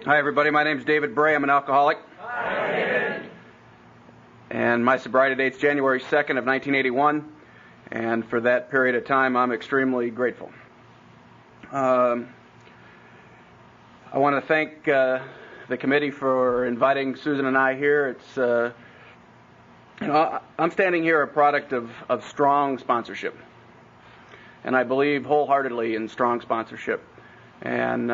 Hi, everybody. My name's David Bray. I'm an alcoholic. Hi, David. And my sobriety date's January 2nd of 1981. And for that period of time, I'm extremely grateful. I want to thank the committee for inviting Susan and I here. It's, I'm standing here a product of strong sponsorship. And I believe wholeheartedly in strong sponsorship. And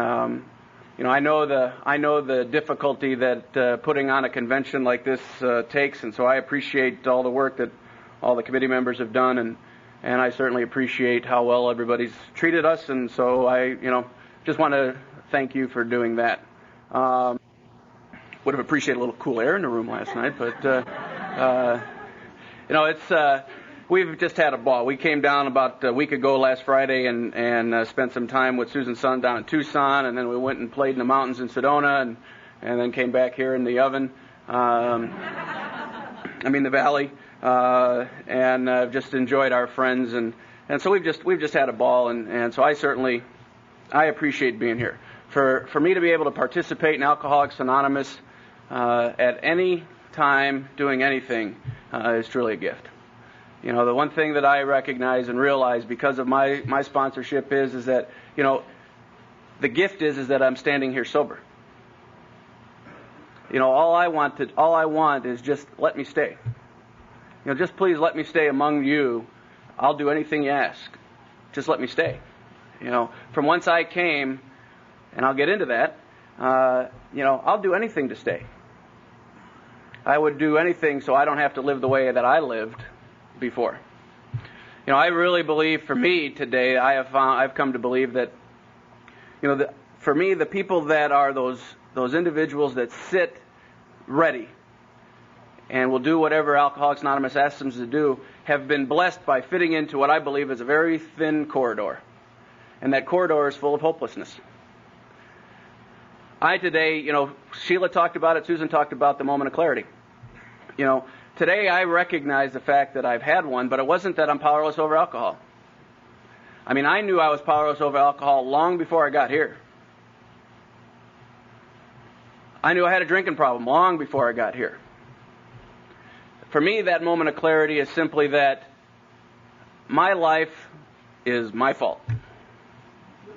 I know the difficulty that putting on a convention like this takes, and so I appreciate all the work that all the committee members have done, and I certainly appreciate how well everybody's treated us, and so I just want to thank you for doing that. Would have appreciated a little cool air in the room last night, but we've just had a ball. We came down about a week ago last Friday and spent some time with Susan's son down in Tucson, and then we went and played in the mountains in Sedona, and then came back here in the oven, the valley, and just enjoyed our friends, and so we've just had a ball, and so I appreciate being here. For me to be able to participate in Alcoholics Anonymous at any time doing anything is truly a gift. The one thing that I recognize and realize because of my sponsorship is that, the gift is that I'm standing here sober. All I want is just let me stay. Just please let me stay among you. I'll do anything you ask. Just let me stay. From whence I came, and I'll get into that, I'll do anything to stay. I would do anything so I don't have to live the way that I lived before. I really believe, for me today, I've come to believe that, for me, the people that are those individuals that sit ready and will do whatever Alcoholics Anonymous asks them to do, have been blessed by fitting into what I believe is a very thin corridor. And that corridor is full of hopelessness. Today, Sheila talked about it, Susan talked about the moment of clarity. Today I recognize the fact that I've had one, but it wasn't that I'm powerless over alcohol. I knew I was powerless over alcohol long before I got here. I knew I had a drinking problem long before I got here. For me, that moment of clarity is simply that my life is my fault.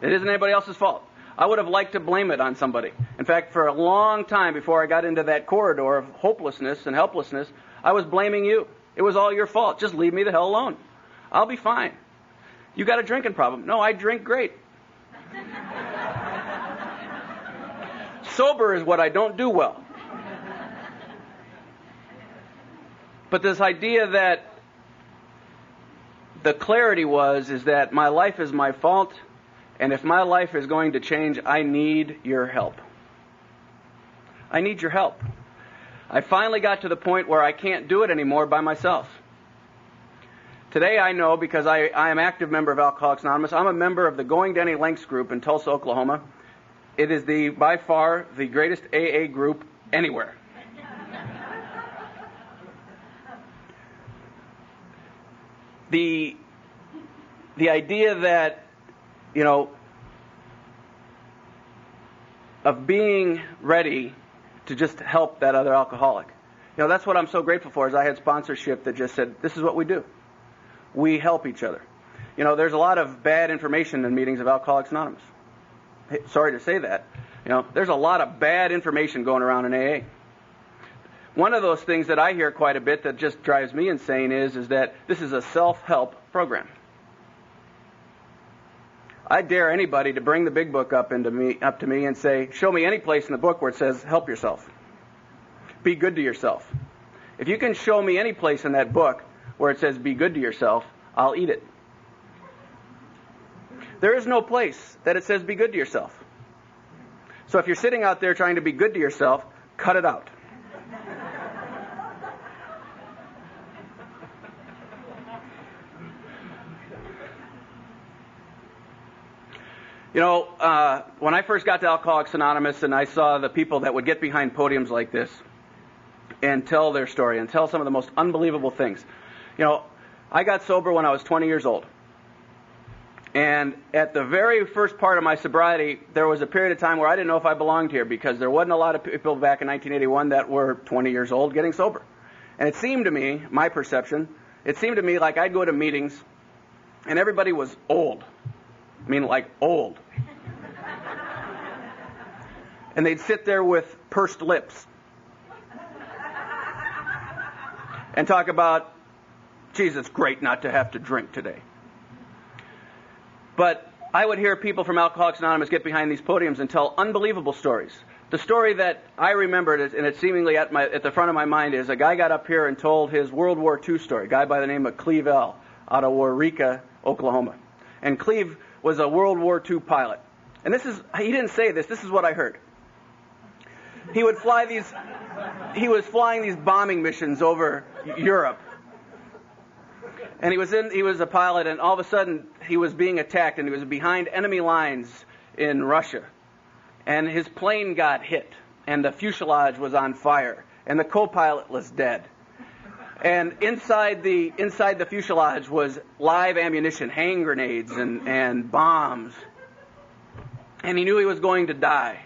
It isn't anybody else's fault. I would have liked to blame it on somebody. In fact, for a long time before I got into that corridor of hopelessness and helplessness, I was blaming you. It was all your fault. Just leave me the hell alone. I'll be fine. You got a drinking problem. No, I drink great. Sober is what I don't do well. But this idea that the clarity is that my life is my fault, and if my life is going to change, I need your help. I need your help. I finally got to the point where I can't do it anymore by myself. Today I know, because I am an active member of Alcoholics Anonymous, I'm a member of the Going to Any Lengths group in Tulsa, Oklahoma. It is by far the greatest AA group anywhere. The idea that, of being ready to just help that other alcoholic. That's what I'm so grateful for, is I had sponsorship that just said, this is what we do. We help each other. There's a lot of bad information in meetings of Alcoholics Anonymous. Hey, sorry to say that. There's a lot of bad information going around in AA. One of those things that I hear quite a bit that just drives me insane is that this is a self-help program. I dare anybody to bring the big book up to me and say, show me any place in the book where it says, help yourself. Be good to yourself. If you can show me any place in that book where it says, be good to yourself, I'll eat it. There is no place that it says, be good to yourself. So if you're sitting out there trying to be good to yourself, cut it out. When I first got to Alcoholics Anonymous and I saw the people that would get behind podiums like this and tell their story and tell some of the most unbelievable things. I got sober when I was 20 years old. And at the very first part of my sobriety, there was a period of time where I didn't know if I belonged here because there wasn't a lot of people back in 1981 that were 20 years old getting sober. And it seemed to me, my perception, it seemed to me like I'd go to meetings and everybody was old. I mean, like old. And they'd sit there with pursed lips and talk about, geez, it's great not to have to drink today. But I would hear people from Alcoholics Anonymous get behind these podiums and tell unbelievable stories. The story that I remembered, and it's seemingly at the front of my mind, is a guy got up here and told his World War II story, a guy by the name of Cleve L. out of Waurika, Oklahoma. And Cleve was a World War II pilot. And he didn't say this is what I heard. He was flying these bombing missions over Europe. And he was a pilot, and all of a sudden he was being attacked, and he was behind enemy lines in Russia. And his plane got hit, and the fuselage was on fire, and the co-pilot was dead. And inside the fuselage was live ammunition, hand grenades and bombs. And he knew he was going to die.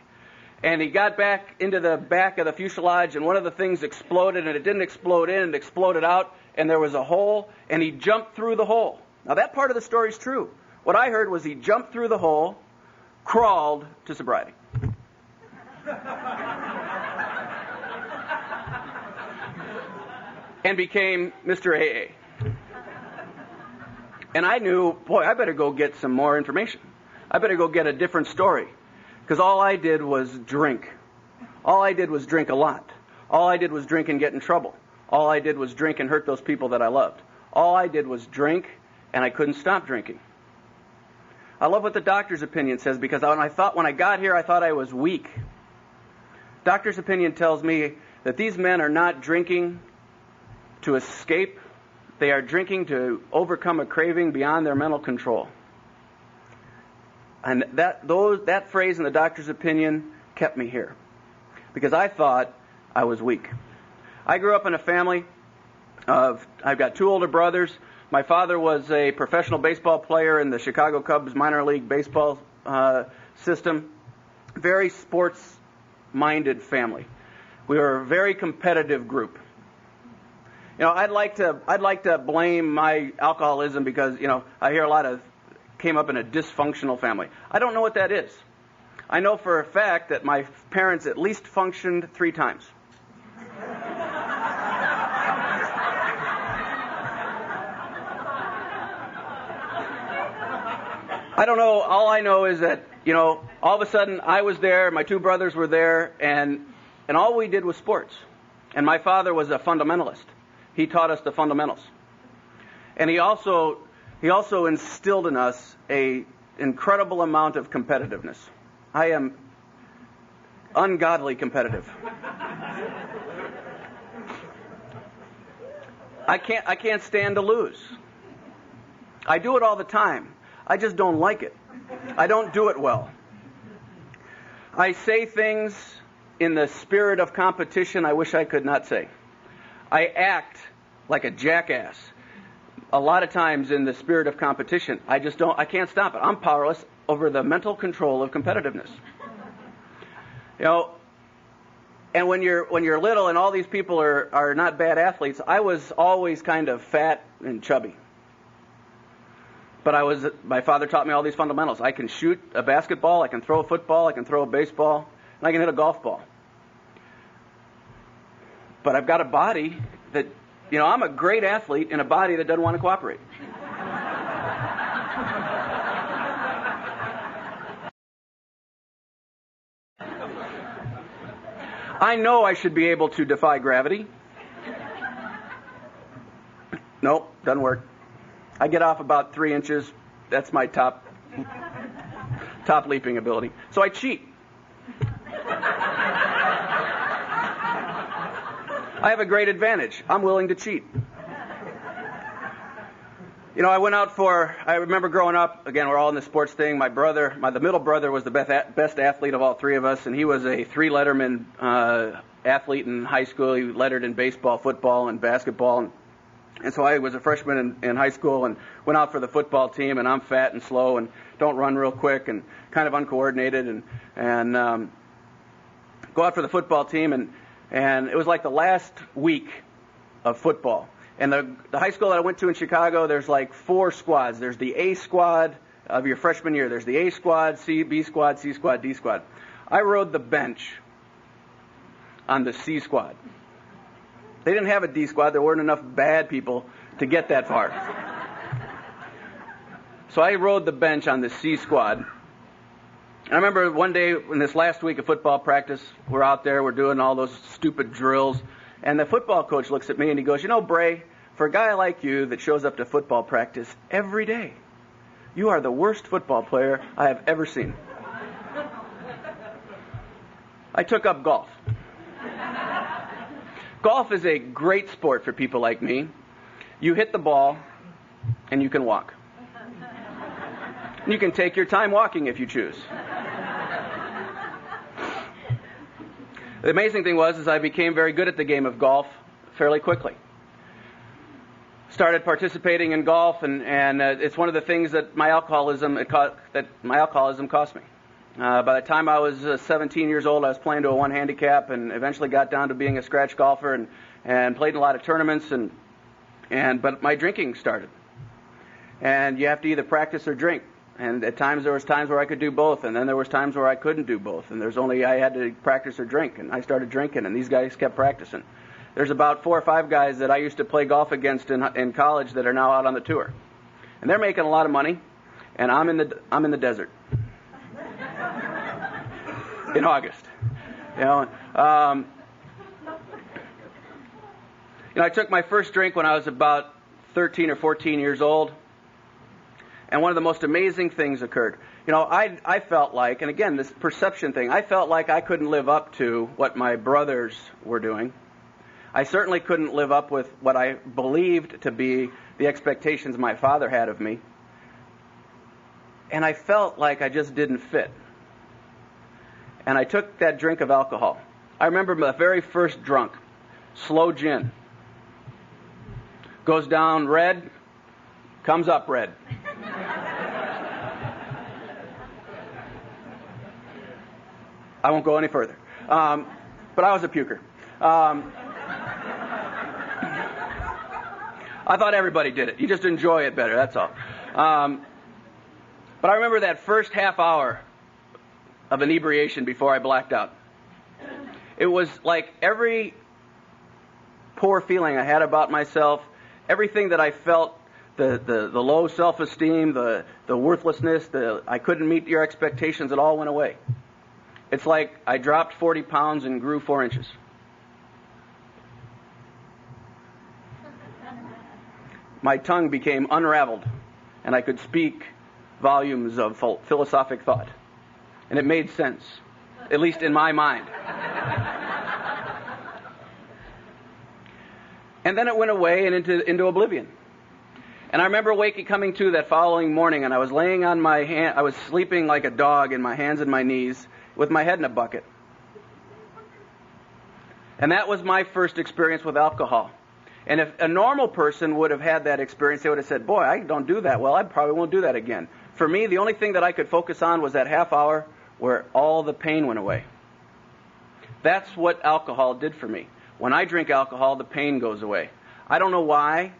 And he got back into the back of the fuselage, and one of the things exploded, and it didn't explode in, it exploded out, and there was a hole, and he jumped through the hole. Now, that part of the story is true. What I heard was he jumped through the hole, crawled to sobriety. And became Mr. AA. And I knew, boy, I better go get some more information. I better go get a different story. Because all I did was drink. All I did was drink a lot. All I did was drink and get in trouble. All I did was drink and hurt those people that I loved. All I did was drink, and I couldn't stop drinking. I love what the doctor's opinion says, because when I got here, I thought I was weak. Doctor's opinion tells me that these men are not drinking to escape. They are drinking to overcome a craving beyond their mental control. And that phrase in the doctor's opinion kept me here, because I thought I was weak. I grew up in a family I've got two older brothers. My father was a professional baseball player in the Chicago Cubs minor league baseball system. Very sports-minded family. We were a very competitive group. You know, I'd like to blame my alcoholism because, I hear a lot of came up in a dysfunctional family. I don't know what that is. I know for a fact that my parents at least functioned 3 times. I don't know. All I know is that, all of a sudden I was there, my 2 brothers were there, and all we did was sports. And my father was a fundamentalist. He taught us the fundamentals. And he also instilled in us an incredible amount of competitiveness. I am ungodly competitive. I can't stand to lose. I do it all the time. I just don't like it. I don't do it well. I say things in the spirit of competition I wish I could not say. I act like a jackass a lot of times in the spirit of competition. I can't stop it. I'm powerless over the mental control of competitiveness. And when you're little and all these people are not bad athletes, I was always kind of fat and chubby. But my father taught me all these fundamentals. I can shoot a basketball, I can throw a football, I can throw a baseball, and I can hit a golf ball. But I've got a body that, I'm a great athlete in a body that doesn't want to cooperate. I know I should be able to defy gravity. Nope, doesn't work. I get off about 3 inches. That's my top leaping ability. So I cheat. I have a great advantage. I'm willing to cheat. I remember growing up, again, we're all in the sports thing. The middle brother was the best athlete of all 3 of us, and he was a 3-letterman athlete in high school. He lettered in baseball, football, and basketball. And And so I was a freshman in high school and went out for the football team, and I'm fat and slow and don't run real quick and kind of uncoordinated, and go out for the football team, and it was like the last week of football. And the high school that I went to in Chicago, there's like 4 squads. There's the A squad of your freshman year. There's the A squad, B squad, C squad, D squad. I rode the bench on the C squad. They didn't have a D squad. There weren't enough bad people to get that far. So I rode the bench on the C squad. And I remember one day in this last week of football practice, we're out there, we're doing all those stupid drills, and the football coach looks at me and he goes, Bray, for a guy like you that shows up to football practice every day, you are the worst football player I have ever seen. I took up golf. Golf is a great sport for people like me. You hit the ball, and you can walk. You can take your time walking if you choose. The amazing thing was I became very good at the game of golf fairly quickly. Started participating in golf, and it's one of the things that my alcoholism cost me. By the time I was 17 years old, I was playing to a 1 handicap, and eventually got down to being a scratch golfer, and played in a lot of tournaments, but my drinking started. And you have to either practice or drink. And at times there was times where I could do both, and then there was times where I couldn't do both. And I had to practice or drink, and I started drinking, and these guys kept practicing. There's about 4 or 5 guys that I used to play golf against in college that are now out on the tour, and they're making a lot of money, and I'm in the desert. In August, I took my first drink when I was about 13 or 14 years old, and one of the most amazing things occurred. I felt like, and again, this perception thing, I felt like I couldn't live up to what my brothers were doing. I certainly couldn't live up with what I believed to be the expectations my father had of me, and I felt like I just didn't fit. And I took that drink of alcohol. I remember my very first drunk, slow gin. Goes down red, comes up red. I won't go any further. But I was a puker. I thought everybody did it. You just enjoy it better, that's all. But I remember that first half hour of inebriation before I blacked out. It was like every poor feeling I had about myself, everything that I felt, the low self-esteem, the worthlessness, I couldn't meet your expectations, it all went away. It's like I dropped 40 pounds and grew 4 inches. My tongue became unraveled, and I could speak volumes of philosophic thought. And it made sense, at least in my mind. And then it went away and into oblivion. And I remember coming to that following morning, and I was laying on my hand. I was sleeping like a dog in my hands and my knees with my head in a bucket. And that was my first experience with alcohol. And if a normal person would have had that experience, they would have said, boy, I don't do that well. I probably won't do that again. For me, the only thing that I could focus on was that half hour where all the pain went away. That's what alcohol did for me. When I drink alcohol, the pain goes away. I don't know why.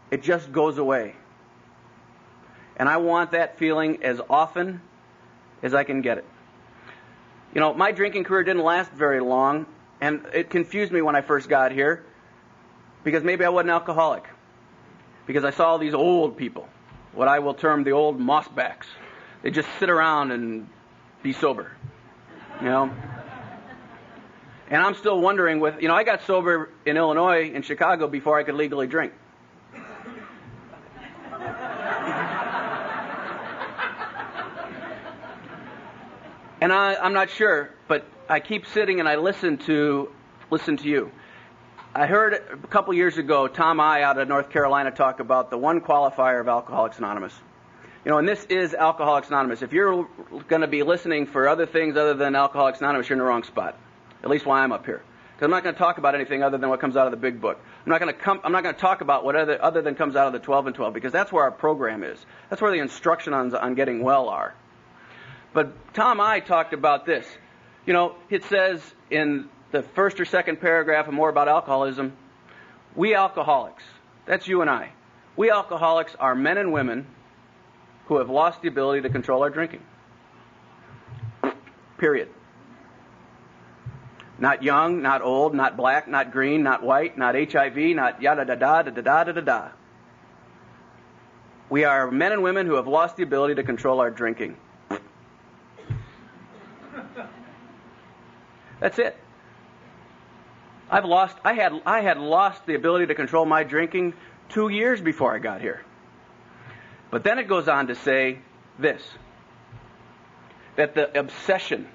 It just goes away. And I want that feeling as often as I can get it. My drinking career didn't last very long, and it confused me when I first got here, because maybe I wasn't alcoholic. Because I saw these old people, what I will term the old mossbacks. They just sit around and be sober, And I'm still wondering I got sober in Illinois, in Chicago, before I could legally drink. And I'm not sure, but I keep sitting and I listen to you. I heard a couple years ago Tom I out of North Carolina talk about the one qualifier of Alcoholics Anonymous. And this is Alcoholics Anonymous. If you're going to be listening for other things other than Alcoholics Anonymous, you're in the wrong spot. At least while I'm up here. Because I'm not going to talk about anything other than what comes out of the big book. I'm not going to talk about what other than comes out of the 12 and 12, because that's where our program is. That's where the instruction on getting well are. But Tom I talked about this. It says in the first or second paragraph and more about alcoholism, we alcoholics, that's you and I, we alcoholics are men and women who have lost the ability to control our drinking. Period. Not young, not old, not black, not green, not white, not HIV, not yada da da da da da da da da. We are men and women who have lost the ability to control our drinking. That's it. I had lost the ability to control my drinking 2 years before I got here. But then it goes on to say this, that the obsession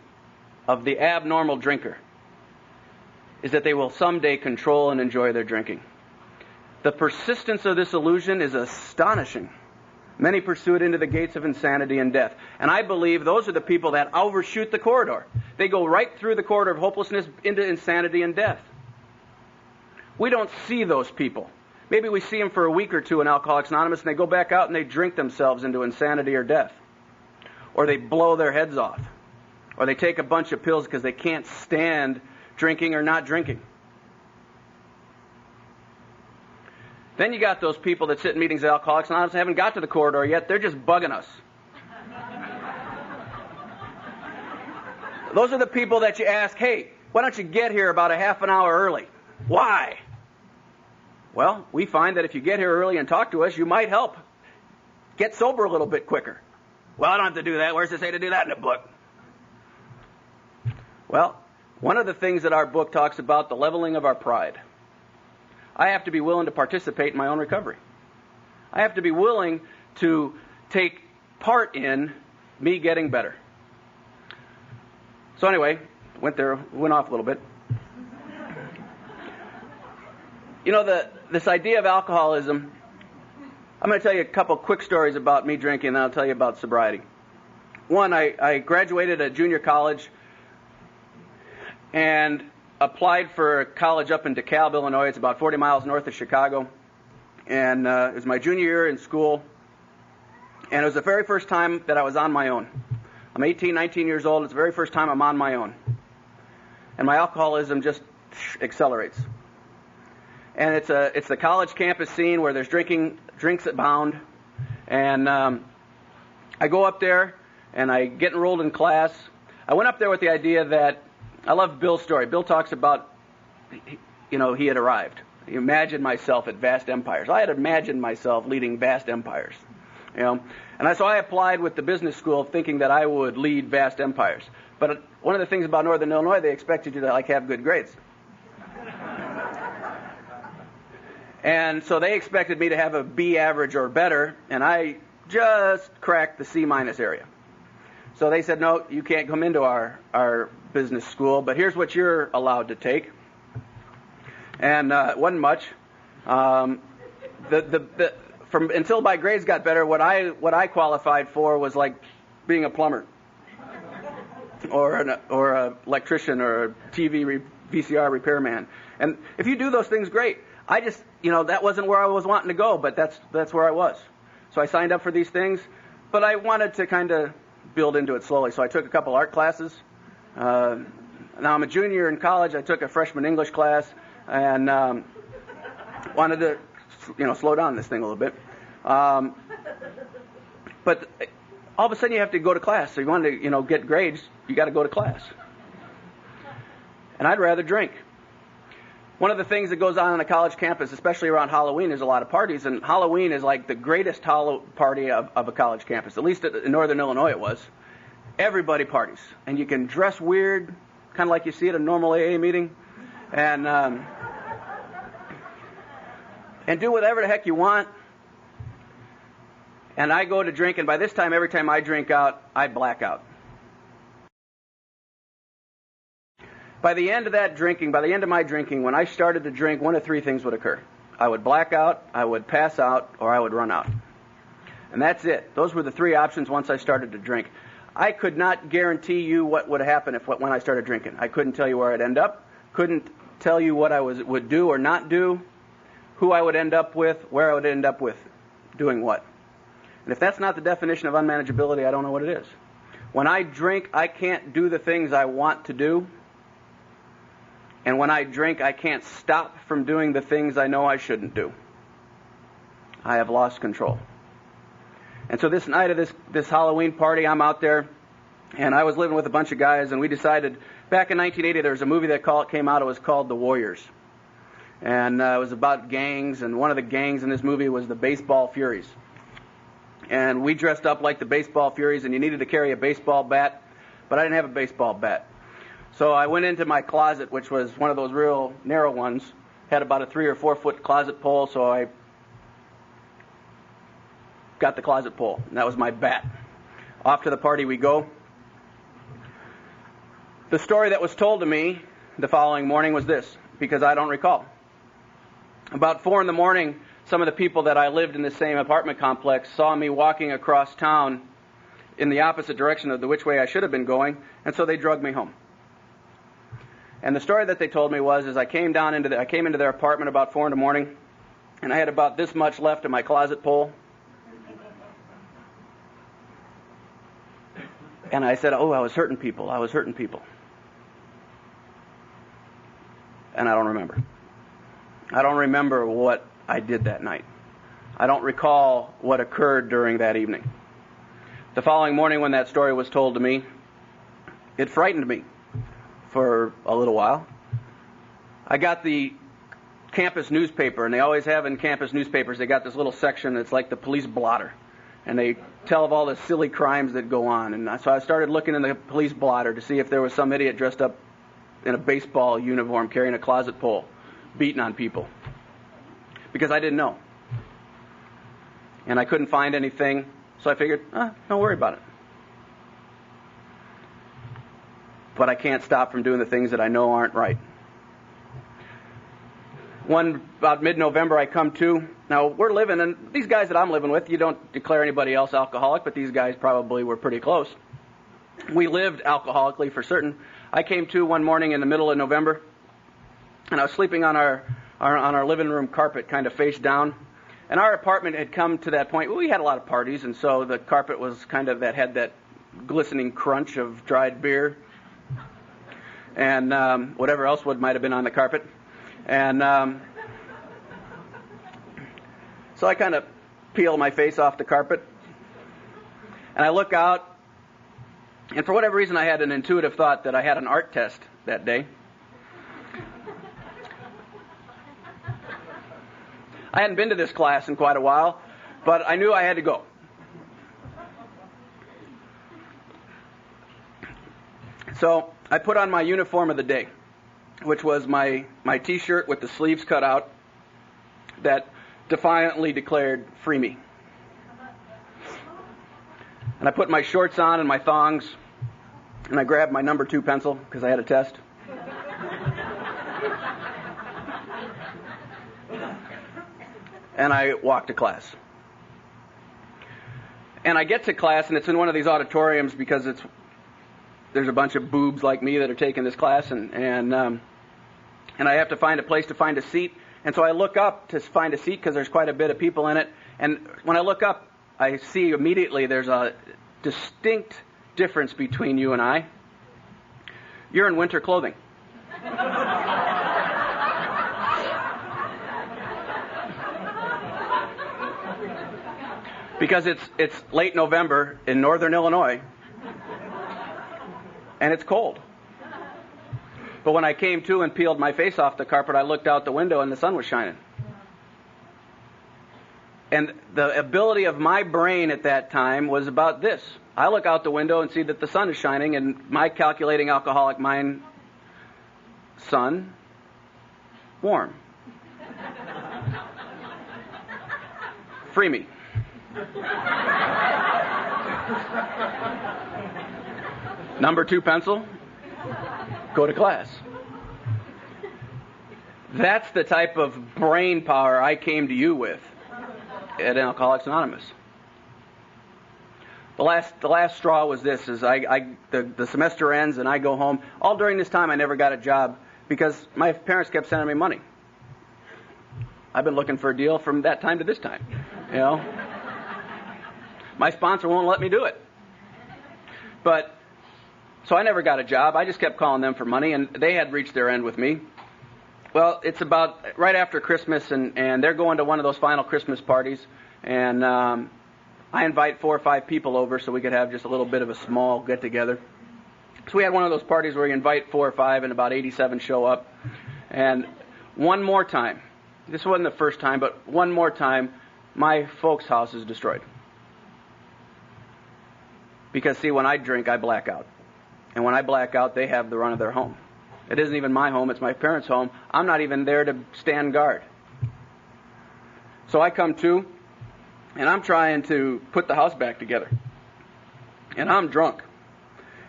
of the abnormal drinker is that they will someday control and enjoy their drinking. The persistence of this illusion is astonishing. Many pursue it into the gates of insanity and death. And I believe those are the people that overshoot the corridor. They go right through the corridor of hopelessness into insanity and death. We don't see those people. Maybe we see them for a week or two in Alcoholics Anonymous, and they go back out and they drink themselves into insanity or death. Or they blow their heads off. Or they take a bunch of pills because they can't stand drinking or not drinking. Then you got those people that sit in meetings at Alcoholics Anonymous and haven't got to the corridor yet. They're just bugging us. Those are the people that you ask, hey, why don't you get here about a half an hour early? Why? Well, we find that if you get here early and talk to us, you might help get sober a little bit quicker. Well, I don't have to do that. Where's it say to do that in the book? Well, one of the things that our book talks about, the leveling of our pride. I have to be willing to participate in my own recovery. I have to be willing to take part in me getting better. So anyway, went off a little bit. This idea of alcoholism, I'm going to tell you a couple quick stories about me drinking, and then I'll tell you about sobriety. One, I graduated at junior college and applied for college up in DeKalb, Illinois. It's about 40 miles north of Chicago. And it was my junior year in school. And it was the very first time that I was on my own. I'm 18, 19 years old. It's the very first time I'm on my own. And my alcoholism just accelerates. And it's the college campus scene where there's drinks abound. And I go up there and I get enrolled in class. I went up there with the idea that I love Bill's story. Bill talks about, he had arrived. He imagined myself at vast empires. I had imagined myself leading vast empires, And so I applied with the business school thinking that I would lead vast empires. But one of the things about Northern Illinois, they expected you to have good grades. And so they expected me to have a B average or better, and I just cracked the C minus area. So they said, no, you can't come into our business school, but here's what you're allowed to take. And it wasn't much. Until my grades got better, what I qualified for was like being a plumber, or a electrician, or a TV VCR repairman. And if you do those things, great. I just, that wasn't where I was wanting to go, but that's where I was. So I signed up for these things, but I wanted to kind of build into it slowly. So I took a couple art classes. Now I'm a junior in college. I took a freshman English class and wanted to, slow down this thing a little bit. But all of a sudden you have to go to class. So you want to, get grades, you got to go to class. And I'd rather drink. One of the things that goes on a college campus, especially around Halloween, there's a lot of parties, and Halloween is like the greatest party of a college campus. At least in Northern Illinois it was. Everybody parties, and you can dress weird, kind of like you see at a normal AA meeting, and do whatever the heck you want. And I go to drink, and by this time, every time I drink out, I black out. By the end of my drinking, when I started to drink, one of three things would occur. I would black out, I would pass out, or I would run out. And that's it. Those were the three options once I started to drink. I could not guarantee you what would happen when I started drinking. I couldn't tell you where I'd end up, couldn't tell you what I would do or not do. who I would end up with, where I would end up with, doing what. And if that's not the definition of unmanageability, I don't know what it is. When I drink, I can't do the things I want to do. And when I drink, I can't stop from doing the things I know I shouldn't do. I have lost control. And so this night of this Halloween party, I'm out there, and I was living with a bunch of guys, and we decided, back in 1980, there was a movie that came out, it was called The Warriors. And it was about gangs, and one of the gangs in this movie was the Baseball Furies. And we dressed up like the Baseball Furies, and you needed to carry a baseball bat, but I didn't have a baseball bat. So I went into my closet, which was one of those real narrow ones, had about a 3 or 4 foot closet pole, so I got the closet pole, and that was my bat. Off to the party we go. The story that was told to me the following morning was this, because I don't recall. About 4 in the morning, some of the people that I lived in the same apartment complex saw me walking across town in the opposite direction of which way I should have been going, and so they drugged me home. And the story that they told me was, I came into their apartment about 4 in the morning, and I had about this much left of my closet pole. And I said, I was hurting people. And I don't remember. I don't remember what I did that night. I don't recall what occurred during that evening. The following morning when that story was told to me, it frightened me for a little while. I got the campus newspaper, and they always have in campus newspapers, they got this little section that's like the police blotter. And they tell of all the silly crimes that go on. And so I started looking in the police blotter to see if there was some idiot dressed up in a baseball uniform carrying a closet pole, beating on people. Because I didn't know. And I couldn't find anything, so I figured, don't worry about it. But I can't stop from doing the things that I know aren't right. About mid-November, I come to. Now, we're living, and these guys that I'm living with, you don't declare anybody else alcoholic, but these guys probably were pretty close. We lived alcoholically for certain. I came to one morning in the middle of November, and I was sleeping on our living room carpet, kind of face down. And our apartment had come to that point. We had a lot of parties, and so the carpet was kind of had that glistening crunch of dried beer and whatever else might have been on the carpet. And so I kind of peel my face off the carpet, and I look out, and for whatever reason I had an intuitive thought that I had an art test that day. I hadn't been to this class in quite a while, but I knew I had to go. So I put on my uniform of the day, which was my T-shirt with the sleeves cut out that defiantly declared, "Free me." And I put my shorts on and my thongs, and I grabbed my number 2 pencil because I had a test. And I walked to class. And I get to class, and it's in one of these auditoriums because there's a bunch of boobs like me that are taking this class, and I have to find a place to find a seat. And so I look up to find a seat because there's quite a bit of people in it. And when I look up, I see immediately there's a distinct difference between you and I. You're in winter clothing. Because it's late November in northern Illinois, and it's cold. But when I came to and peeled my face off the carpet, I looked out the window and the sun was shining. And the ability of my brain at that time was about this. I look out the window and see that the sun is shining, and my calculating alcoholic mind, sun, warm. Free me. Number 2 pencil, go to class. That's the type of brain power I came to you with at Alcoholics Anonymous. The last straw was this: the semester ends and I go home. All during this time I never got a job because my parents kept sending me money. I've been looking for a deal from that time to this time. You know, my sponsor won't let me do it. But so I never got a job. I just kept calling them for money, and they had reached their end with me. Well, it's about right after Christmas, and they're going to one of those final Christmas parties, and I invite 4 or 5 people over so we could have just a little bit of a small get-together. So we had one of those parties where you invite 4 or 5, and about 87 show up. And one more time, this wasn't the first time, but one more time, my folks' house is destroyed. Because, see, when I drink, I black out. And when I black out, they have the run of their home. It isn't even my home, it's my parents' home. I'm not even there to stand guard. So I come to, and I'm trying to put the house back together. And I'm drunk.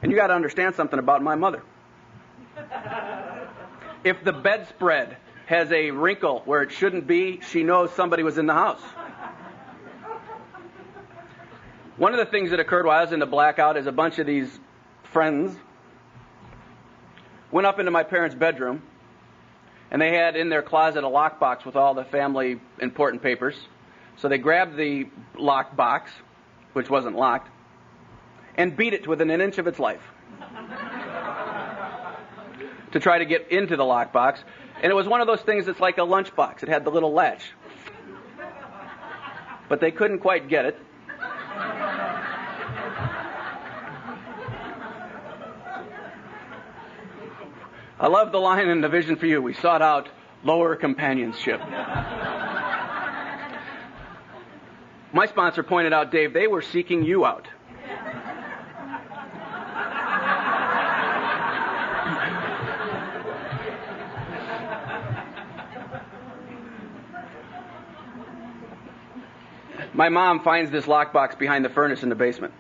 And you got to understand something about my mother. If the bedspread has a wrinkle where it shouldn't be, she knows somebody was in the house. One of the things that occurred while I was in the blackout is a bunch of these friends went up into my parents' bedroom, and they had in their closet a lockbox with all the family important papers. So they grabbed the lockbox, which wasn't locked, and beat it within an inch of its life to try to get into the lockbox. And it was one of those things that's like a lunchbox. It had the little latch. But they couldn't quite get it. I love the line in The Vision for You. We sought out lower companionship. My sponsor pointed out, Dave, they were seeking you out. My mom finds this lockbox behind the furnace in the basement.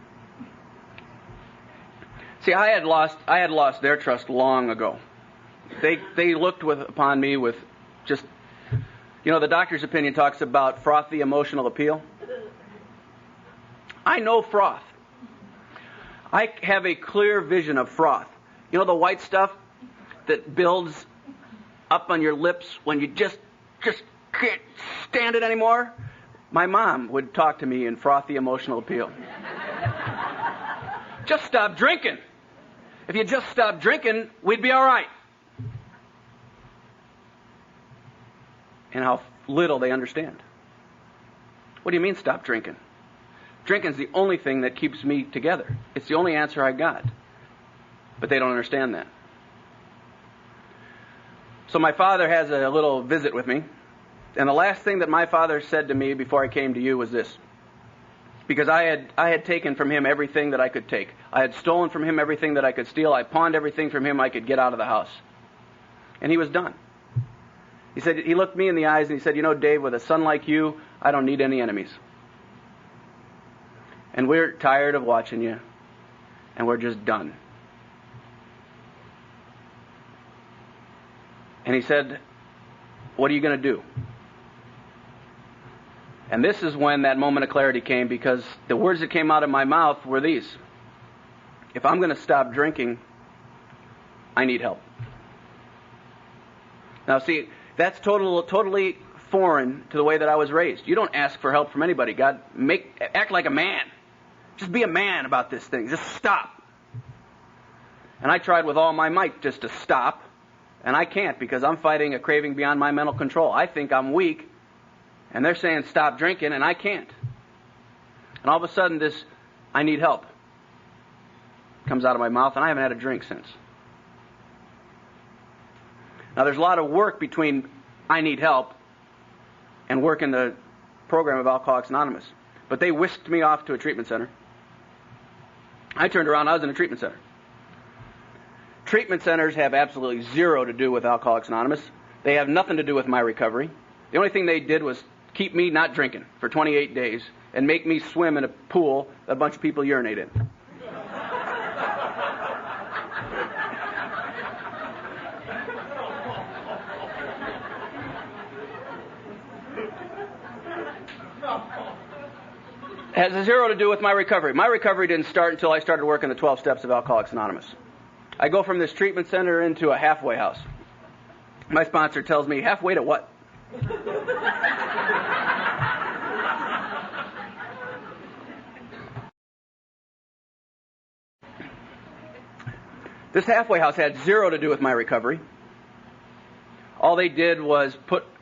See, I had lost their trust long ago. They looked upon me with just, the doctor's opinion talks about frothy emotional appeal. I know froth. I have a clear vision of froth. You know the white stuff that builds up on your lips when you just can't stand it anymore? My mom would talk to me in frothy emotional appeal. Just stop drinking. If you just stop drinking, we'd be all right. And how little they understand. What do you mean stop drinking? Drinking's the only thing that keeps me together. It's the only answer I got. But they don't understand that. So my father has a little visit with me. And the last thing that my father said to me before I came to you was this. Because I had taken from him everything that I could take. I had stolen from him everything that I could steal. I pawned everything from him I could get out of the house. And he was done. He looked me in the eyes and he said, Dave, with a son like you, I don't need any enemies. And we're tired of watching you. And we're just done. And he said, what are you going to do? And this is when that moment of clarity came, because the words that came out of my mouth were these. If I'm going to stop drinking, I need help. Now see, that's totally foreign to the way that I was raised. You don't ask for help from anybody. God, act like a man. Just be a man about this thing. Just stop. And I tried with all my might just to stop, and I can't because I'm fighting a craving beyond my mental control. I think I'm weak, and they're saying stop drinking, and I can't. And all of a sudden this, I need help, comes out of my mouth, and I haven't had a drink since. Now there's a lot of work between I need help and work in the program of Alcoholics Anonymous. But they whisked me off to a treatment center. I turned around, I was in a treatment center. Treatment centers have absolutely zero to do with Alcoholics Anonymous. They have nothing to do with my recovery. The only thing they did was keep me not drinking for 28 days and make me swim in a pool that a bunch of people urinate in. It has zero to do with my recovery. My recovery didn't start until I started working the 12 steps of Alcoholics Anonymous. I go from this treatment center into a halfway house. My sponsor tells me, halfway to what? This halfway house had zero to do with my recovery. All they did was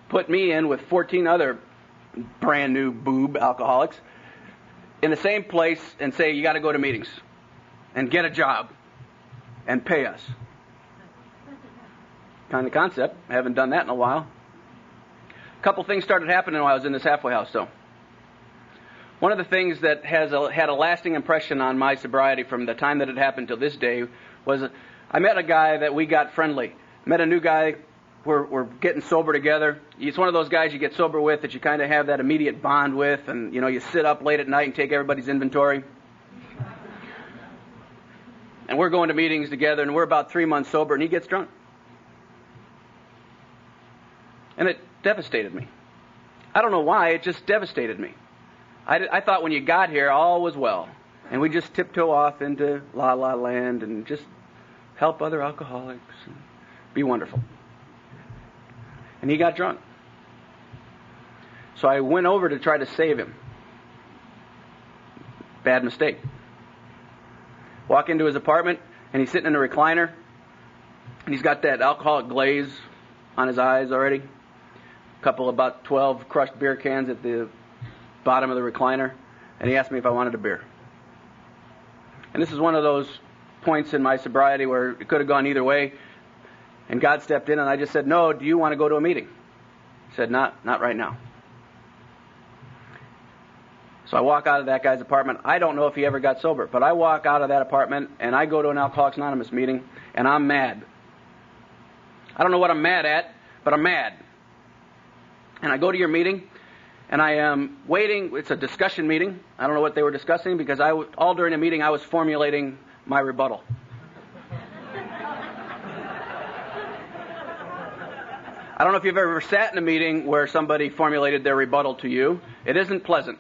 put me in with 14 other brand new boob alcoholics in the same place and say, you got to go to meetings and get a job and pay us. Kind of concept. I haven't done that in a while. A couple things started happening while I was in this halfway house, though. One of the things that had a lasting impression on my sobriety from the time that it happened till this day was I met a guy that we got friendly. Met a new guy. We're getting sober together. It's one of those guys you get sober with that you kind of have that immediate bond with, and you sit up late at night and take everybody's inventory. And we're going to meetings together, and we're about 3 months sober, and he gets drunk. And it devastated me. I don't know why, it just devastated me. I thought when you got here, all was well. And we just tiptoe off into la la land and just help other alcoholics and be wonderful. And he got drunk. So I went over to try to save him. Bad mistake. Walk into his apartment, and he's sitting in a recliner, and he's got that alcoholic glaze on his eyes already. A couple, about 12 crushed beer cans at the bottom of the recliner, and he asked me if I wanted a beer. And this is one of those points in my sobriety where it could have gone either way, and God stepped in, and I just said, no, do you want to go to a meeting? He said, not right now. So I walk out of that guy's apartment. I don't know if he ever got sober, but I walk out of that apartment, and I go to an Alcoholics Anonymous meeting, and I'm mad. I don't know what I'm mad at, but I'm mad. And I go to your meeting, and I am waiting. It's a discussion meeting. I don't know what they were discussing because all during the meeting I was formulating my rebuttal. I don't know if you've ever sat in a meeting where somebody formulated their rebuttal to you. It isn't pleasant.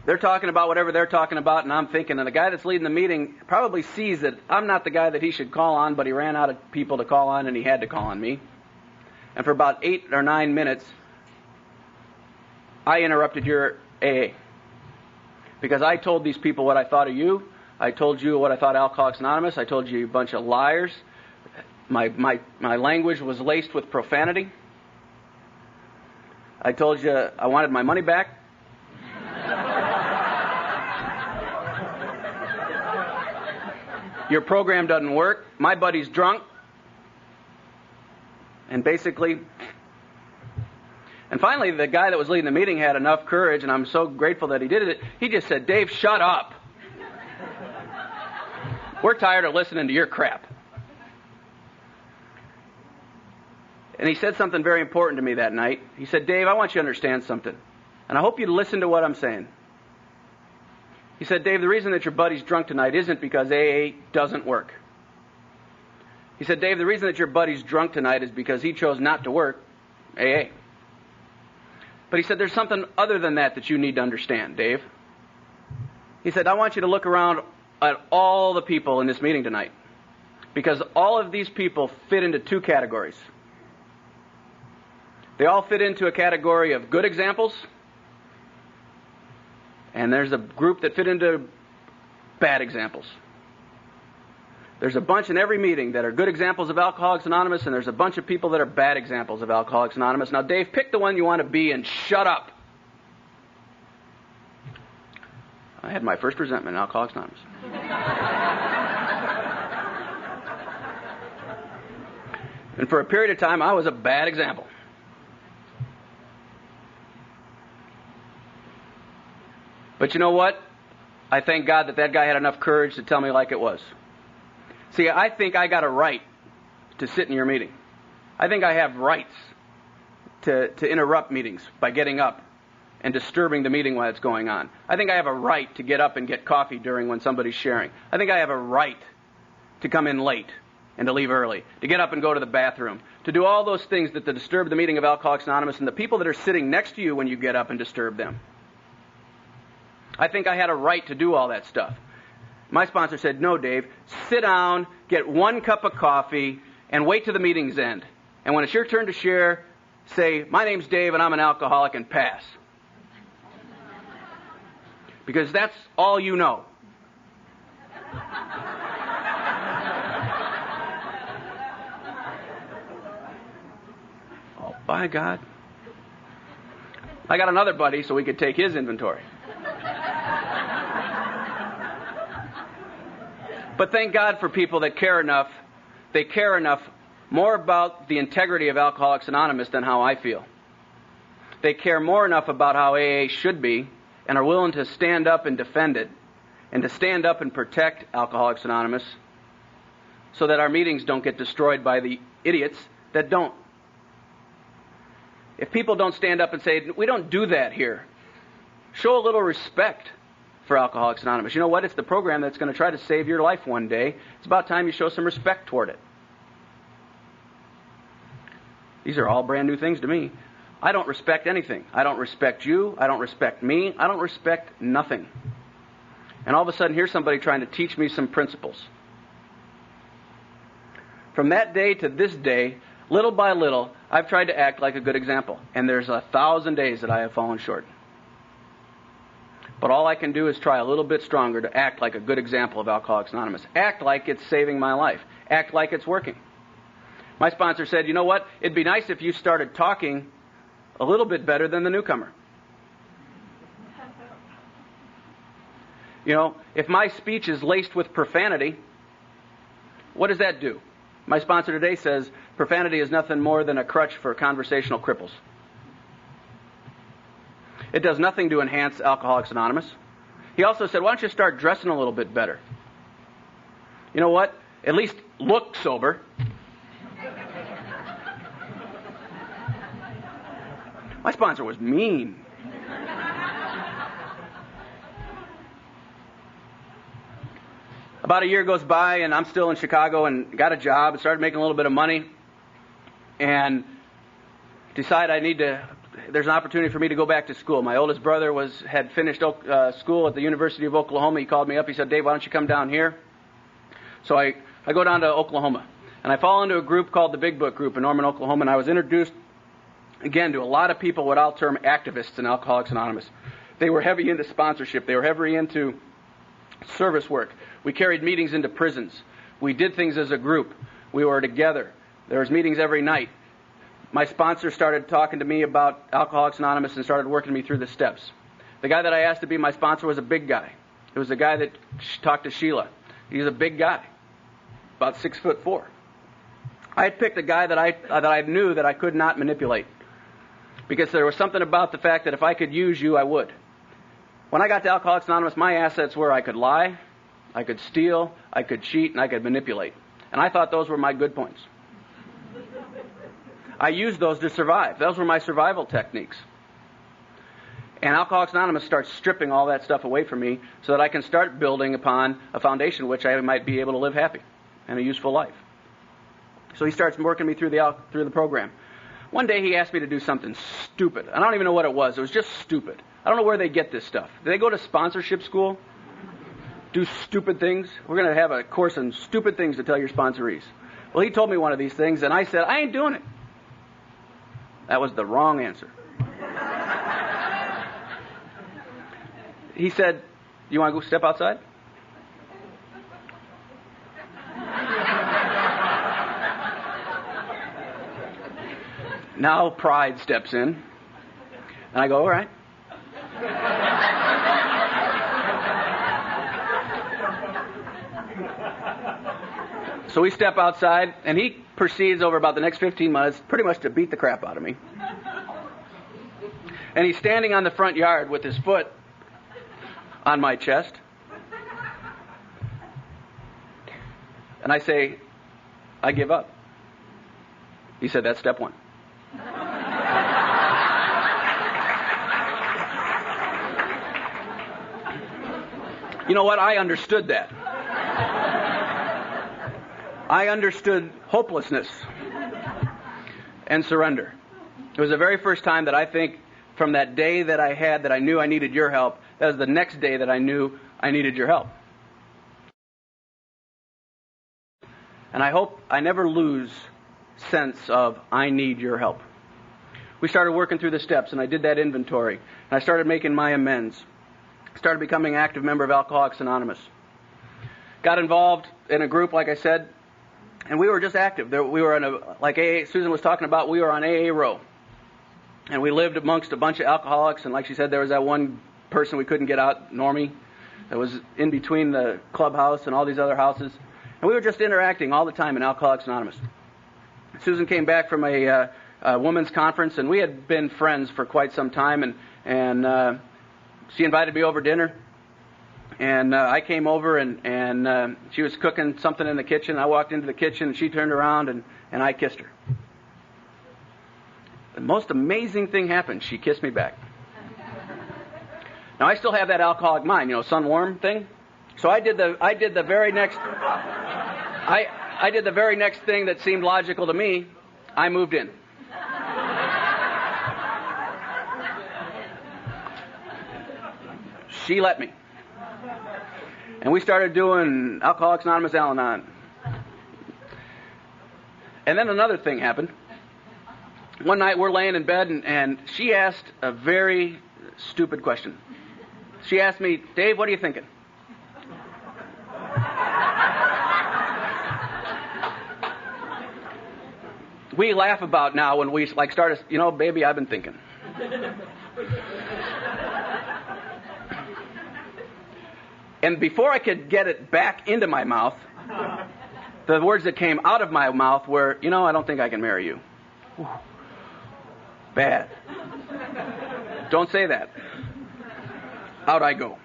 They're talking about whatever they're talking about, and I'm thinking, and the guy that's leading the meeting probably sees that I'm not the guy that he should call on, but he ran out of people to call on, and he had to call on me. And for about 8 or 9 minutes, I interrupted your AA. Because I told these people what I thought of you. I told you what I thought of Alcoholics Anonymous. I told you a bunch of liars. My language was laced with profanity. I told you I wanted my money back. Your program doesn't work. My buddy's drunk. And basically, and finally the guy that was leading the meeting had enough courage, and I'm so grateful that he did it. He just said, Dave, shut up. We're tired of listening to your crap. And he said something very important to me that night. He said, Dave, I want you to understand something. And I hope you listen to what I'm saying. He said, Dave, the reason that your buddy's drunk tonight isn't because AA doesn't work. He said, Dave, the reason that your buddy's drunk tonight is because he chose not to work AA. But he said, there's something other than that you need to understand, Dave. He said, I want you to look around at all the people in this meeting tonight. Because all of these people fit into 2 categories. They all fit into a category of good examples. And there's a group that fit into bad examples. There's a bunch in every meeting that are good examples of Alcoholics Anonymous, and there's a bunch of people that are bad examples of Alcoholics Anonymous. Now, Dave, pick the one you want to be and shut up. I had my first resentment in Alcoholics Anonymous. And for a period of time, I was a bad example. But you know what? I thank God that guy had enough courage to tell me like it was. See, I think I got a right to sit in your meeting. I think I have rights to interrupt meetings by getting up and disturbing the meeting while it's going on. I think I have a right to get up and get coffee during when somebody's sharing. I think I have a right to come in late and to leave early, to get up and go to the bathroom, to do all those things that disturb the meeting of Alcoholics Anonymous and the people that are sitting next to you when you get up and disturb them. I think I had a right to do all that stuff. My sponsor said, no, Dave, sit down, get 1 cup of coffee, and wait till the meeting's end. And when it's your turn to share, say, my name's Dave and I'm an alcoholic, and pass. Because that's all you know. Oh, by God. I got another buddy so we could take his inventory. But thank God for people that care enough. They care enough more about the integrity of Alcoholics Anonymous than how I feel. They care more enough about how AA should be and are willing to stand up and defend it and to stand up and protect Alcoholics Anonymous so that our meetings don't get destroyed by the idiots that don't. If people don't stand up and say, we don't do that here, show a little respect for Alcoholics Anonymous. You know what? It's the program that's going to try to save your life one day. It's about time you show some respect toward it. These are all brand new things to me. I don't respect anything. I don't respect you. I don't respect me. I don't respect nothing. And all of a sudden, here's somebody trying to teach me some principles. From that day to this day, little by little, I've tried to act like a good example. And there's 1,000 days that I have fallen short. But all I can do is try a little bit stronger to act like a good example of Alcoholics Anonymous. Act like it's saving my life. Act like it's working. My sponsor said, you know what? It'd be nice if you started talking a little bit better than the newcomer. You know, if my speech is laced with profanity, what does that do? My sponsor today says profanity is nothing more than a crutch for conversational cripples. It does nothing to enhance Alcoholics Anonymous. He also said, why don't you start dressing a little bit better? You know what? At least look sober. My sponsor was mean. About a year goes by, and I'm still in Chicago and got a job and started making a little bit of money and decide there's an opportunity for me to go back to school. My oldest brother had finished school at the University of Oklahoma. He called me up. He said, Dave, why don't you come down here? So I go down to Oklahoma, and I fall into a group called the Big Book Group in Norman, Oklahoma, and I was introduced, again, to a lot of people what I'll term activists in Alcoholics Anonymous. They were heavy into sponsorship. They were heavy into service work. We carried meetings into prisons. We did things as a group. We were together. There was meetings every night. My sponsor started talking to me about Alcoholics Anonymous and started working me through the steps. The guy that I asked to be my sponsor was a big guy. It was the guy that talked to Sheila. He's a big guy, about 6'4". I had picked a guy that I knew that I could not manipulate, because there was something about the fact that if I could use you, I would. When I got to Alcoholics Anonymous, my assets were I could lie, I could steal, I could cheat, and I could manipulate. And I thought those were my good points. I used those to survive. Those were my survival techniques. And Alcoholics Anonymous starts stripping all that stuff away from me so that I can start building upon a foundation which I might be able to live happy and a useful life. So he starts working me through the program. One day he asked me to do something stupid. I don't even know what it was. It was just stupid. I don't know where they get this stuff. Do they go to sponsorship school? Do stupid things? We're going to have a course on stupid things to tell your sponsorees. Well, he told me one of these things, and I said, I ain't doing it. That was the wrong answer. He said, you want to go step outside? Now pride steps in. And I go, all right. So we step outside, and he proceeds over about the next 15 minutes pretty much to beat the crap out of me. And he's standing on the front yard with his foot on my chest. And I say, I give up. He said, that's step one. You know what? I understood that. I understood hopelessness and surrender. It was the very first time that I think from that day that I knew I needed your help, that was the next day that I knew I needed your help. And I hope I never lose sense of I need your help. we started working through the steps, and I did that inventory. And I started making my amends. Started becoming an active member of Alcoholics Anonymous. Got involved in a group, like I said, and we were just active. We were like Susan was talking about, we were on AA row. And we lived amongst a bunch of alcoholics, and like she said, there was that one person we couldn't get out, Normie, that was in between the clubhouse and all these other houses. And we were just interacting all the time in Alcoholics Anonymous. Susan came back from a women's conference, and we had been friends for quite some time, and she invited me over dinner. And I came over, and she was cooking something in the kitchen. I walked into the kitchen, and she turned around, and I kissed her. The most amazing thing happened. She kissed me back. Now, I still have that alcoholic mind, sun warm thing. So I did the very next I did the very next thing that seemed logical to me. I moved in. She let me. And we started doing Alcoholics Anonymous Al-Anon. And then another thing happened. One night we're laying in bed, and she asked a very stupid question. She asked me, Dave, what are you thinking? We laugh about now when we started, baby, I've been thinking. And before I could get it back into my mouth, the words that came out of my mouth were, I don't think I can marry you. Whew. Bad. Don't say that. Out I go.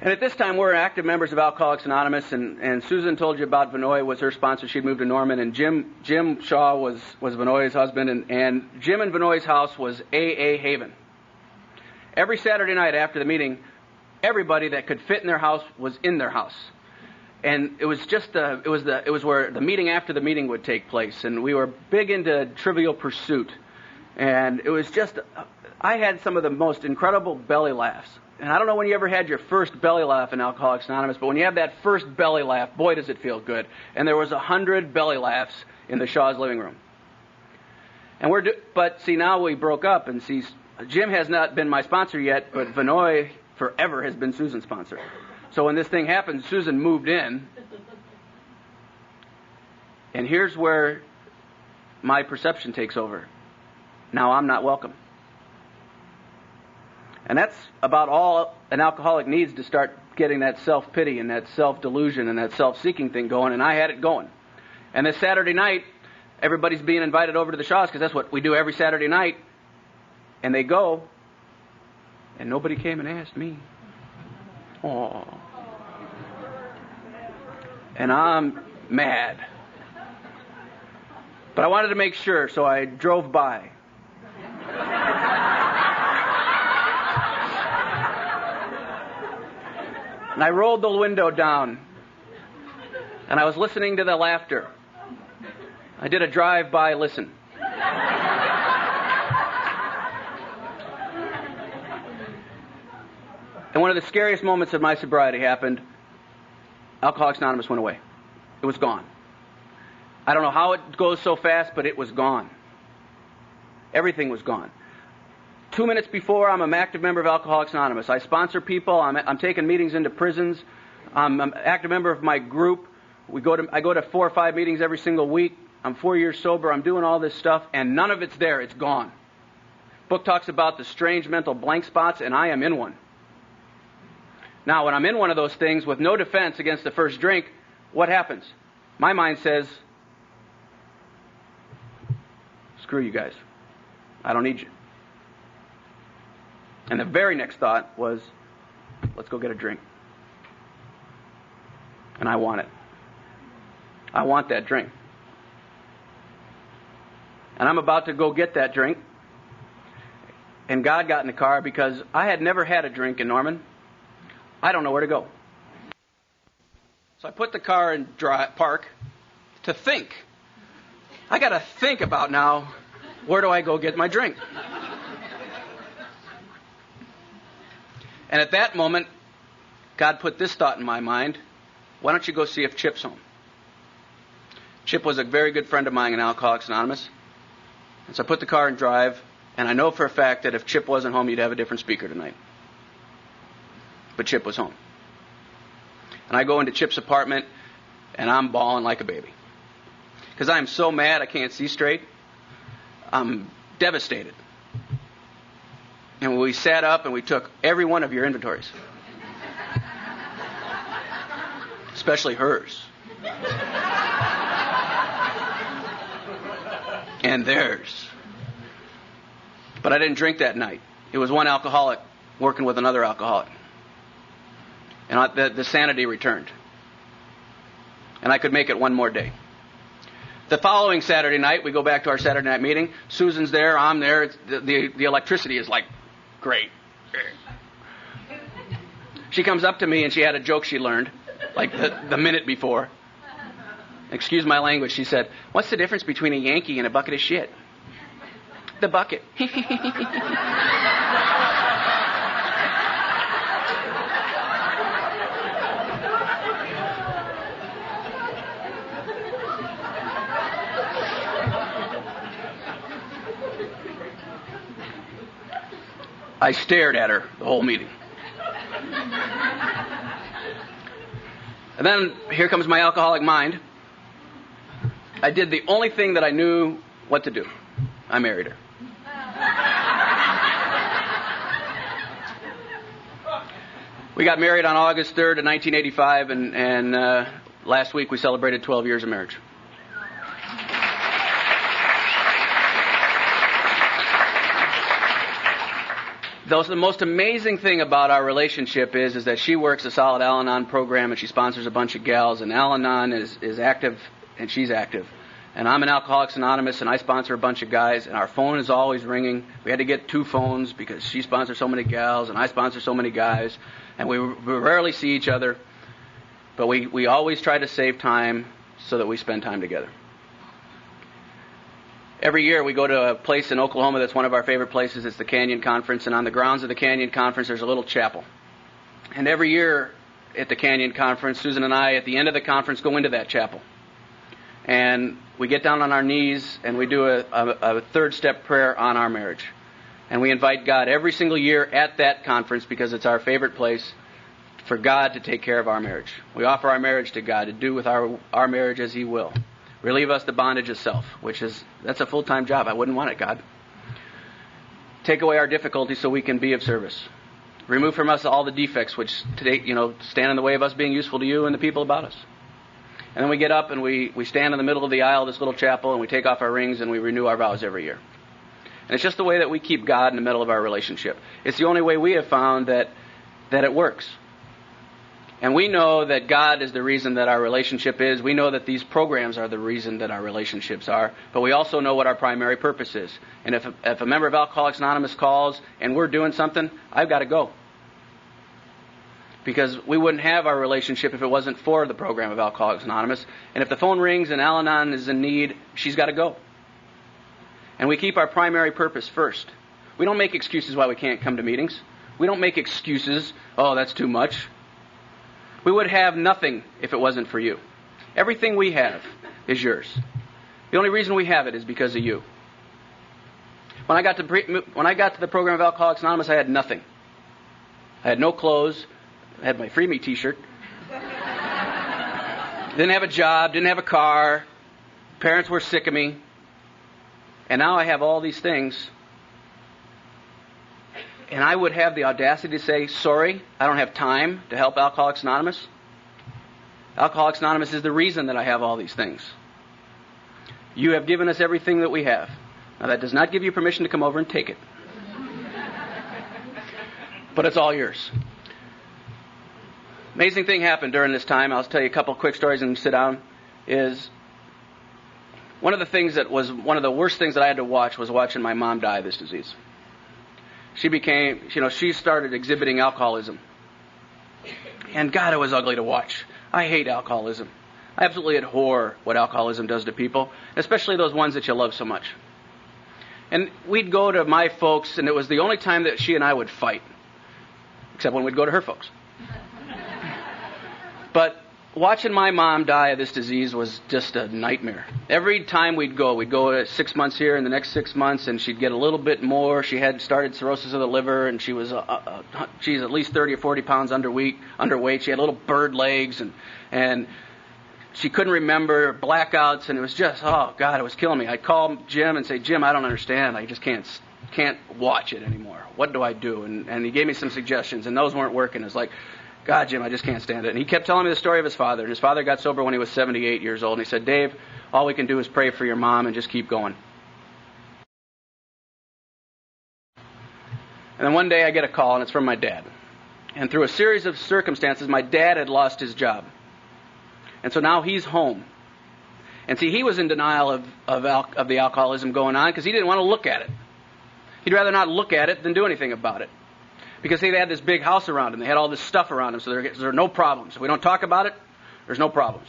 And at this time, we're active members of Alcoholics Anonymous, and Susan told you about Vinoy was her sponsor. She'd moved to Norman, and Jim Shaw was Vinoy's husband, and Jim and Vinoy's house was AA Haven. Every Saturday night after the meeting, everybody that could fit in their house was in their house. And it was just it was where the meeting after the meeting would take place, and we were big into Trivial Pursuit, and it was just I had some of the most incredible belly laughs. And I don't know when you ever had your first belly laugh in Alcoholics Anonymous, but when you have that first belly laugh, boy, does it feel good. And there was 100 belly laughs in the Shaw's living room. And but see, now we broke up, and see, Jim has not been my sponsor yet, but Vinoy forever has been Susan's sponsor. So when this thing happened, Susan moved in. And here's where my perception takes over. Now I'm not welcome. And that's about all an alcoholic needs to start getting that self-pity and that self-delusion and that self-seeking thing going, and I had it going. And this Saturday night, everybody's being invited over to the Shaws, because that's what we do every Saturday night. And they go, and nobody came and asked me. Oh. And I'm mad. But I wanted to make sure, so I drove by. And I rolled the window down, and I was listening to the laughter. I did a drive-by listen. And one of the scariest moments of my sobriety happened. Alcoholics Anonymous went away. It was gone. I don't know how it goes so fast, but it was gone. Everything was gone. 2 minutes before, I'm an active member of Alcoholics Anonymous. I sponsor people. I'm taking meetings into prisons. I'm an active member of my group. I go to 4 or 5 meetings every single week. I'm 4 years sober. I'm doing all this stuff, and none of it's there. It's gone. Book talks about the strange mental blank spots, and I am in one. Now, when I'm in one of those things with no defense against the first drink, what happens? My mind says, screw you guys. I don't need you. And the very next thought was, let's go get a drink. And I want it. I want that drink. And I'm about to go get that drink. And God got in the car because I had never had a drink in Norman. I don't know where to go. So I put the car in park to think. I got to think about now, where do I go get my drink? And at that moment, God put this thought in my mind. Why don't you go see if Chip's home? Chip was a very good friend of mine in Alcoholics Anonymous. And so I put the car in drive, and I know for a fact that if Chip wasn't home, you'd have a different speaker tonight. But Chip was home. And I go into Chip's apartment, and I'm bawling like a baby. Because I'm so mad I can't see straight. I'm devastated. And we sat up and we took every one of your inventories. Especially hers. And theirs. But I didn't drink that night. It was one alcoholic working with another alcoholic. And the sanity returned. And I could make it one more day. The following Saturday night, we go back to our Saturday night meeting. Susan's there, I'm there. The electricity is like, great. She comes up to me and she had a joke she learned, like the minute before. Excuse my language, she said, "What's the difference between a Yankee and a bucket of shit?" The bucket. I stared at her the whole meeting. And then here comes my alcoholic mind. I did the only thing that I knew what to do. I married her. We got married on August 3rd of 1985, and last week we celebrated 12 years of marriage. The most amazing thing about our relationship is that she works a solid Al-Anon program and she sponsors a bunch of gals, and Al-Anon is active and she's active. And I'm an Alcoholics Anonymous and I sponsor a bunch of guys, and our phone is always ringing. We had to get 2 phones because she sponsors so many gals and I sponsor so many guys, and we rarely see each other, but we always try to save time so that we spend time together. Every year we go to a place in Oklahoma that's one of our favorite places. It's the Canyon Conference, and on the grounds of the Canyon Conference there's a little chapel. And every year at the Canyon Conference, Susan and I, at the end of the conference, go into that chapel. And we get down on our knees and we do a third step prayer on our marriage. And we invite God every single year at that conference, because it's our favorite place, for God to take care of our marriage. We offer our marriage to God to do with our marriage as He will. Relieve us the bondage of self, that's a full-time job. I wouldn't want it, God. Take away our difficulties so we can be of service. Remove from us all the defects which today, stand in the way of us being useful to you and the people about us. And then we get up and we stand in the middle of the aisle of this little chapel and we take off our rings and we renew our vows every year. And it's just the way that we keep God in the middle of our relationship. It's the only way we have found that it works. And we know that God is the reason that our relationship is. We know that these programs are the reason that our relationships are. But we also know what our primary purpose is. And if a member of Alcoholics Anonymous calls and we're doing something, I've got to go. Because we wouldn't have our relationship if it wasn't for the program of Alcoholics Anonymous. And if the phone rings and Al-Anon is in need, she's got to go. And we keep our primary purpose first. We don't make excuses why we can't come to meetings. We don't make excuses, oh, that's too much. We would have nothing if it wasn't for you. Everything we have is yours. The only reason we have it is because of you. When I got to the program of Alcoholics Anonymous, I had nothing. I had no clothes. I had my Free Me t-shirt. Didn't have a job. Didn't have a car. Parents were sick of me. And now I have all these things. And I would have the audacity to say, sorry, I don't have time to help Alcoholics Anonymous. Alcoholics Anonymous is the reason that I have all these things. You have given us everything that we have. Now that does not give you permission to come over and take it. But it's all yours. Amazing thing happened during this time. I'll tell you a couple quick stories and sit down. Is one of the things that was one of the worst things that I had to watch was watching my mom die of this disease. She started exhibiting alcoholism. And God, it was ugly to watch. I hate alcoholism. I absolutely abhor what alcoholism does to people, especially those ones that you love so much. And we'd go to my folks, and it was the only time that she and I would fight, except when we'd go to her folks. But watching my mom die of this disease was just a nightmare. Every time we'd go 6 months here and the next 6 months, and she'd get a little bit more. She had started cirrhosis of the liver, and she was she's at least 30 or 40 pounds underweight. She had little bird legs, and she couldn't remember, blackouts, and it was just, oh God, it was killing me. I'd call Jim and say, Jim, I don't understand. I just can't watch it anymore. What do I do? And he gave me some suggestions, and those weren't working. It was like, God, Jim, I just can't stand it. And he kept telling me the story of his father. And his father got sober when he was 78 years old. And he said, Dave, all we can do is pray for your mom and just keep going. And then one day I get a call, and it's from my dad. And through a series of circumstances, my dad had lost his job. And so now he's home. And see, he was in denial of the alcoholism going on because he didn't want to look at it. He'd rather not look at it than do anything about it. Because they had this big house around him. They had all this stuff around him, so there are no problems. If we don't talk about it, there's no problems.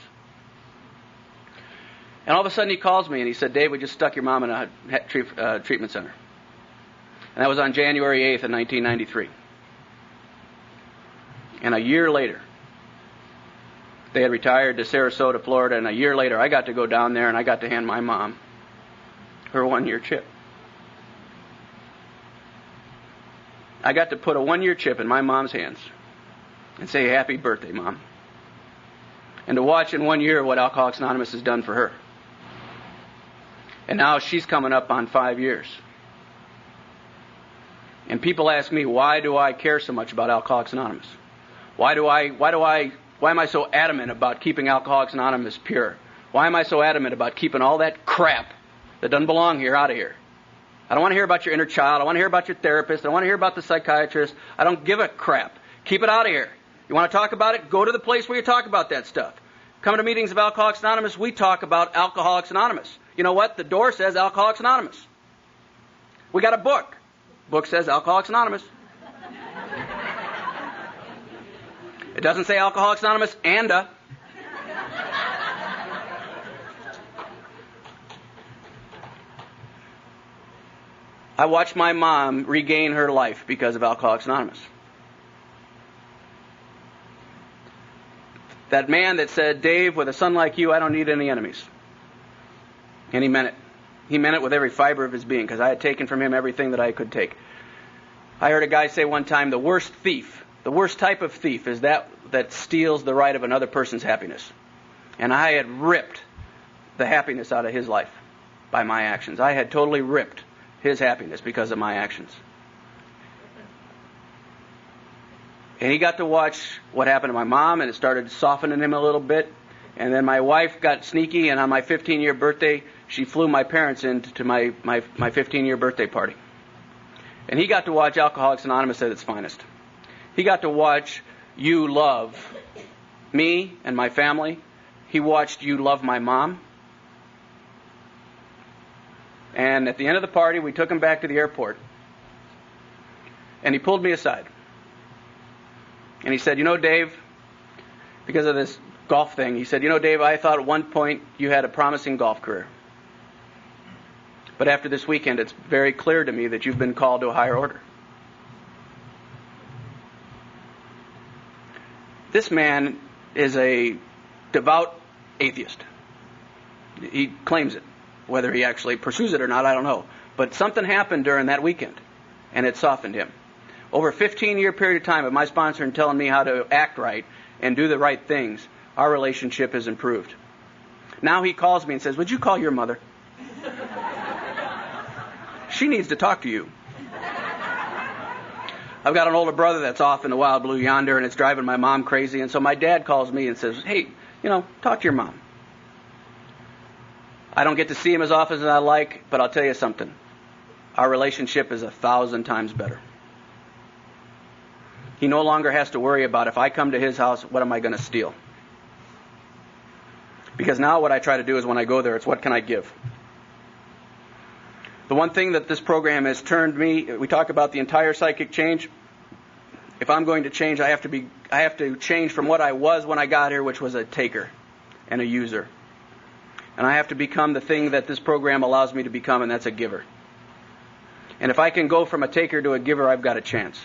And all of a sudden he calls me and he said, Dave, we just stuck your mom in a treatment center. And that was on January 8th of 1993. And a year later, they had retired to Sarasota, Florida, and a year later I got to go down there and I got to hand my mom her 1-year chip. I got to put a 1-year chip in my mom's hands and say, happy birthday, Mom. And to watch in 1 year what Alcoholics Anonymous has done for her. And now she's coming up on 5 years. And people ask me, why do I care so much about Alcoholics Anonymous? Why am I so adamant about keeping Alcoholics Anonymous pure? Why am I so adamant about keeping all that crap that doesn't belong here out of here? I don't want to hear about your inner child. I want to hear about your therapist. I want to hear about the psychiatrist. I don't give a crap. Keep it out of here. You want to talk about it? Go to the place where you talk about that stuff. Come to meetings of Alcoholics Anonymous. We talk about Alcoholics Anonymous. You know what? The door says Alcoholics Anonymous. We got a book. Book says Alcoholics Anonymous. It doesn't say Alcoholics Anonymous and I watched my mom regain her life because of Alcoholics Anonymous. That man that said, Dave, with a son like you, I don't need any enemies. And he meant it. He meant it with every fiber of his being, because I had taken from him everything that I could take. I heard a guy say one time, the worst thief, the worst type of thief is that steals the right of another person's happiness. And I had ripped the happiness out of his life by my actions. I had totally ripped his happiness because of my actions. And he got to watch what happened to my mom, and it started softening him a little bit. And then my wife got sneaky, and on my 15-year birthday, she flew my parents into my 15-year birthday party. And he got to watch Alcoholics Anonymous at its finest. He got to watch you love me and my family. He watched you love my mom. And at the end of the party, we took him back to the airport. And he pulled me aside. And he said, you know, Dave, because of this golf thing, he said, you know, Dave, I thought at one point you had a promising golf career. But after this weekend, it's very clear to me that you've been called to a higher order. This man is a devout atheist. He claims it. Whether he actually pursues it or not, I don't know. But something happened during that weekend, and it softened him. Over a 15-year period of time of my sponsoring telling me how to act right and do the right things, our relationship has improved. Now he calls me and says, would you call your mother? She needs to talk to you. I've got an older brother that's off in the wild blue yonder, and it's driving my mom crazy. And so my dad calls me and says, hey, talk to your mom. I don't get to see him as often as I like, but I'll tell you something. Our relationship is 1,000 times better. He no longer has to worry about if I come to his house, what am I going to steal? Because now what I try to do is when I go there, it's what can I give? The one thing that this program has turned me, we talk about the entire psychic change. If I'm going to change, I have to change from what I was when I got here, which was a taker and a user. And I have to become the thing that this program allows me to become, and that's a giver. And if I can go from a taker to a giver, I've got a chance.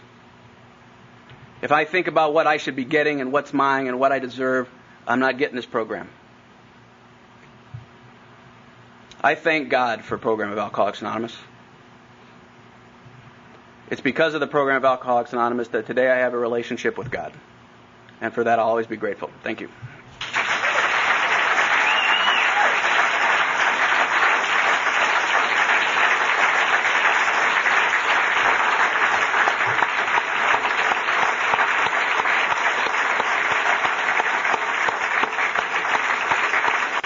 If I think about what I should be getting and what's mine and what I deserve, I'm not getting this program. I thank God for a program of Alcoholics Anonymous. It's because of the program of Alcoholics Anonymous that today I have a relationship with God. And for that I'll always be grateful. Thank you.